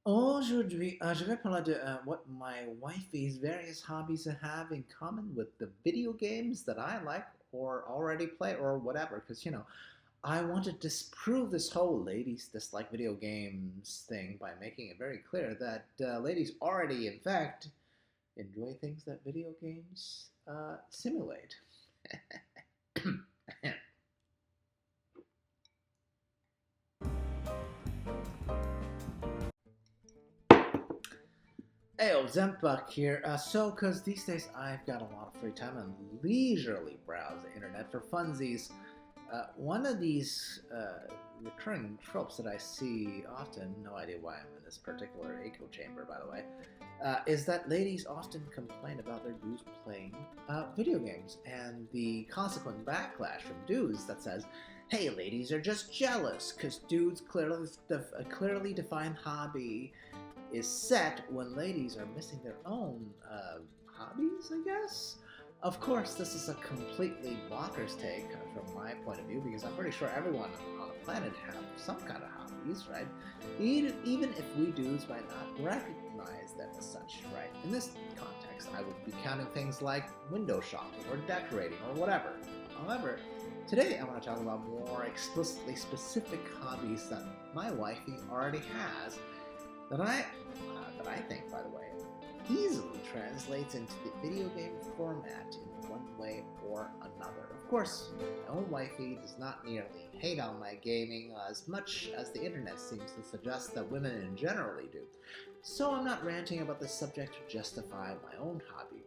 Aujourd'hui, je vais parler de what my wifey's various hobbies have in common with the video games that I like or already play or whatever. Because, I want to disprove this whole ladies dislike video games thing by making it very clear that ladies already, in fact, enjoy things that video games simulate. Hey, Zempuck here. Because these days I've got a lot of free time and leisurely browse the internet for funsies. One of these recurring tropes that I see often, no idea why I'm in this particular echo chamber, by the way, is that ladies often complain about their dudes playing video games and the consequent backlash from dudes that says, hey, ladies are just jealous because dudes clearly defined hobby is set when ladies are missing their own hobbies, I guess? Of course, this is a completely bonkers take from my point of view because I'm pretty sure everyone on the planet have some kind of hobbies, right? Even if we dudes might not recognize them as such, right? In this context, I would be counting things like window shopping or decorating or whatever. However, today I want to talk about more explicitly specific hobbies that my wifey already has that I think, by the way, easily translates into the video game format in one way or another. Of course, my own wifey does not nearly hate on my gaming as much as the internet seems to suggest that women in generally do. So I'm not ranting about this subject to justify my own hobby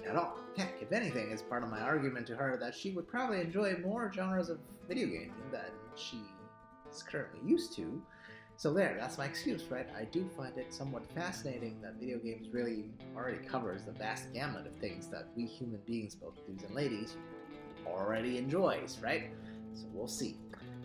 at all. Heck, if anything, it's part of my argument to her that she would probably enjoy more genres of video gaming than she is currently used to. So there, that's my excuse, right? I do find it somewhat fascinating that video games really already covers the vast gamut of things that we human beings, both dudes and ladies, already enjoys, right? So we'll see.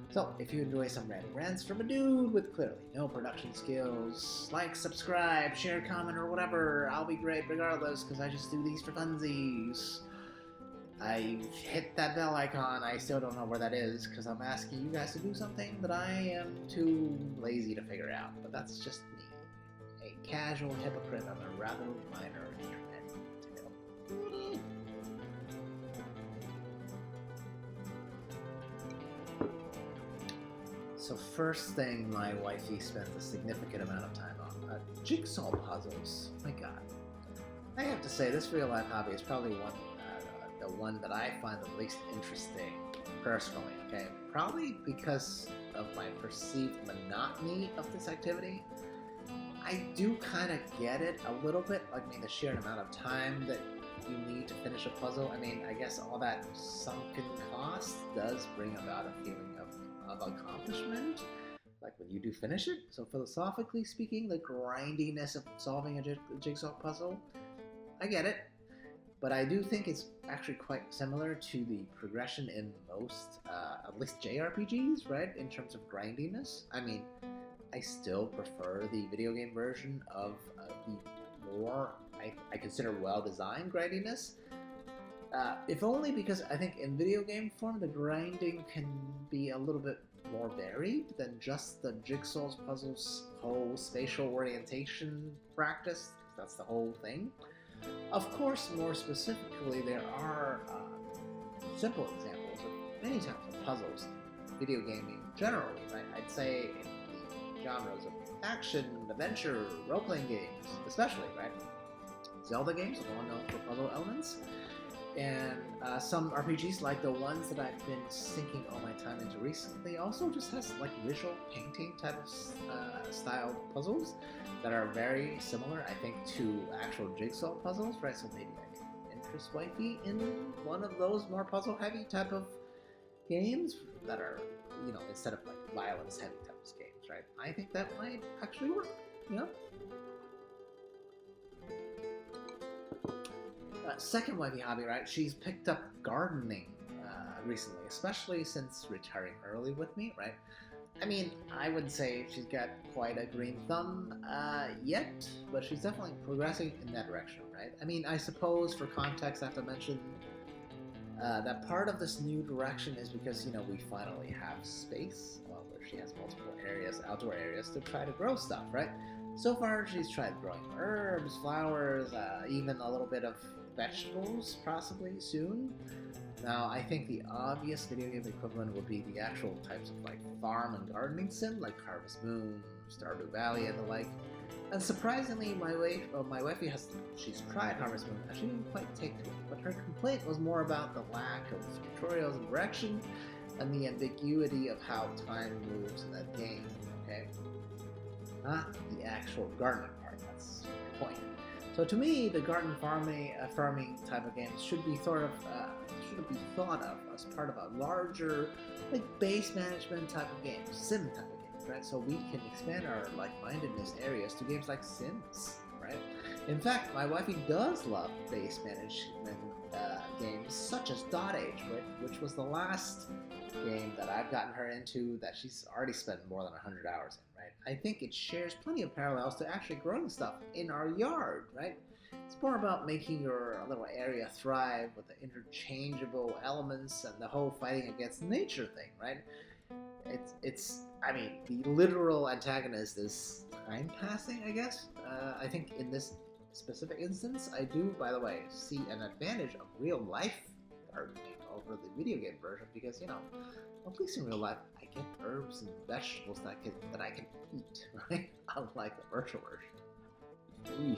So if you enjoy some random rants from a dude with clearly no production skills, like, subscribe, share, comment, or whatever, I'll be great regardless, because I just do these for funsies. I hit that bell icon. I still don't know where that is because I'm asking you guys to do something that I am too lazy to figure out. But that's just me, a casual hypocrite on a rather minor internet detail. So first thing my wifey spends a significant amount of time on, jigsaw puzzles. My god. I have to say, this real-life hobby is probably the one that I find the least interesting, personally, okay? Probably because of my perceived monotony of this activity. I do kind of get it a little bit, like, I mean, the sheer amount of time that you need to finish a puzzle. I mean, I guess all that sunken cost does bring about a feeling of accomplishment, like when you do finish it. So philosophically speaking, the grindiness of solving a jigsaw puzzle, I get it. But I do think it's actually quite similar to the progression in most, at least JRPGs, right? In terms of grindiness. I mean, I still prefer the video game version of the more, I consider well-designed grindiness. If only because I think in video game form, the grinding can be a little bit more varied than just the jigsaws puzzles whole spatial orientation practice. That's the whole thing. Of course, more specifically, there are simple examples of many types of puzzles in video gaming generally, right? I'd say in the genres of action, adventure, role-playing games, especially, right? Zelda games are well known for puzzle elements, and some RPGs like the ones that I've been sinking all my time into recently also just has like visual painting type of style puzzles that are very similar, I think, to actual jigsaw puzzles, right? So maybe I can interest wifey in one of those more puzzle-heavy type of games that are, instead of like violence-heavy type of games, right? I think that might actually work, you know? Second wifey hobby, right? She's picked up gardening recently, especially since retiring early with me, right? I mean, I would say she's got quite a green thumb yet, but she's definitely progressing in that direction, right? I mean, I suppose for context, I have to mention that part of this new direction is because, we finally have space while we're she has multiple areas, outdoor areas, to try to grow stuff, right? So far, she's tried growing herbs, flowers, even a little bit of vegetables, possibly soon. Now, I think the obvious video game equivalent would be the actual types of like farm and gardening sim, like Harvest Moon, Stardew Valley, and the like. And surprisingly, my wifey she's tried Harvest Moon, and she didn't quite take to it. But her complaint was more about the lack of tutorials and direction, and the ambiguity of how time moves in that game. Okay, not the actual gardening part. That's my point. So to me, the garden farming type of games should be thought of as part of a larger, like base management type of game, sim type of game. Right? So we can expand our like-mindedness areas to games like Sims, right? In fact, my wifey does love base management games such as Dot Age, which was the last game that I've gotten her into that she's already spent more than 100 hours in, right? I think it shares plenty of parallels to actually growing stuff in our yard, right? It's more about making your little area thrive with the interchangeable elements and the whole fighting against nature thing, right? I mean, the literal antagonist is time passing, I guess. I think in this specific instance, I do, by the way, see an advantage of real life gardening over the video game version because, you know, at least in real life, I get herbs and vegetables that I can eat, right? Unlike the virtual version.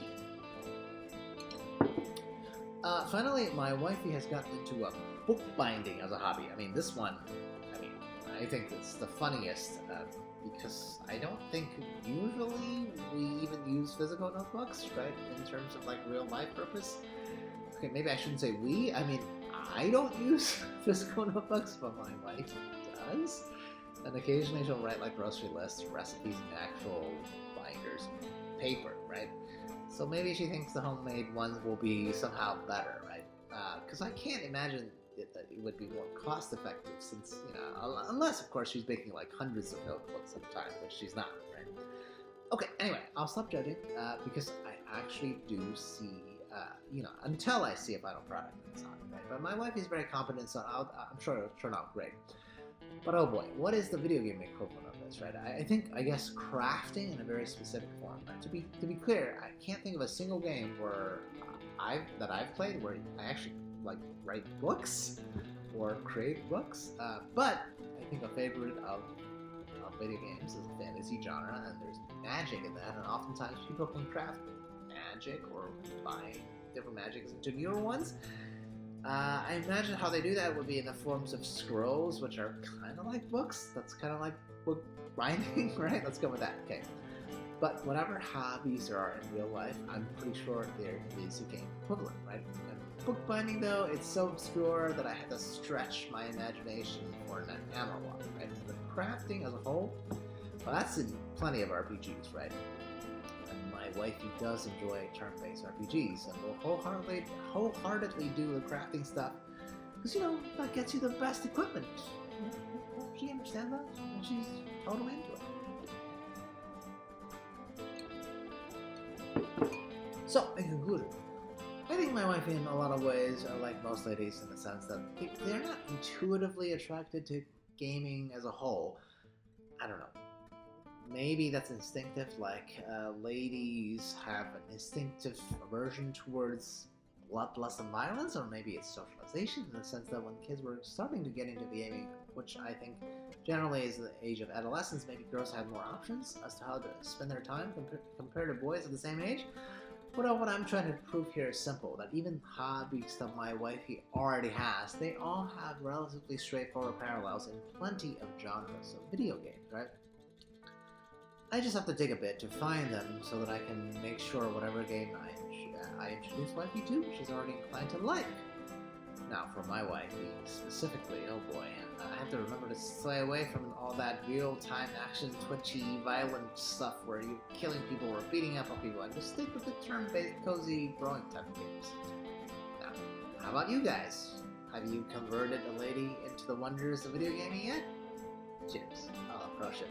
Finally, my wifey has gotten into bookbinding as a hobby. I mean, this one, I think it's the funniest because I don't think usually we even use physical notebooks, right, in terms of like real life purpose. Okay, maybe I shouldn't say we. I mean, I don't use physical notebooks, but my wife does. And occasionally she'll write like grocery lists, recipes, and actual binders, paper, right? So maybe she thinks the homemade ones will be somehow better, right? Because I can't imagine that it would be more cost effective since, you know, unless of course she's making like hundreds of notebooks at a time, which she's not, right? Okay, anyway, I'll stop judging because I actually do see, you know, until I see a final product in this hobby, right? But my wife is very competent, so I'm sure it'll turn out great. But oh boy, what is the video game equivalent of this, right? I guess crafting in a very specific form, right? To be clear, I can't think of a single game where I've played where I actually like write books or create books, but I think a favorite of video games is the fantasy genre, and there's magic in that, and oftentimes people can craft magic or bind different magics into newer ones. I imagine how they do that would be in the forms of scrolls, which are kind of like books. That's kind of like book binding, right? Let's go with that. Okay. But whatever hobbies there are in real life, I'm pretty sure there is a game equivalent, right? And bookbinding, though, it's so obscure that I had to stretch my imagination for an analog, right? But crafting as a whole, well, that's in plenty of RPGs, right? And my wifey does enjoy turn-based RPGs, and will wholeheartedly do the crafting stuff, because, you know, that gets you the best equipment. She understands that, and she's totally into it. So, in conclusion, I think my wife in a lot of ways are like most ladies in the sense that they're not intuitively attracted to gaming as a whole. I don't know. Maybe that's instinctive, like ladies have an instinctive aversion towards bloodlust and violence, or maybe it's socialization in the sense that when kids were starting to get into gaming, which I think generally is the age of adolescence, maybe girls have more options as to how to spend their time compared to boys of the same age. But what I'm trying to prove here is simple, that even hobbies that my wifey already has, they all have relatively straightforward parallels in plenty of genres of video games, right? I just have to dig a bit to find them so that I can make sure whatever game I introduce wifey to, she's already inclined to like. Now, for my wifey specifically, oh boy, I have to remember to stay away from all that real-time action, twitchy, violent stuff where you're killing people or beating up on people, and just stick with the turn-based, cozy, growing type of games. Now, how about you guys? Have you converted a lady into the wonders of video gaming yet? Cheers. I'll crush it.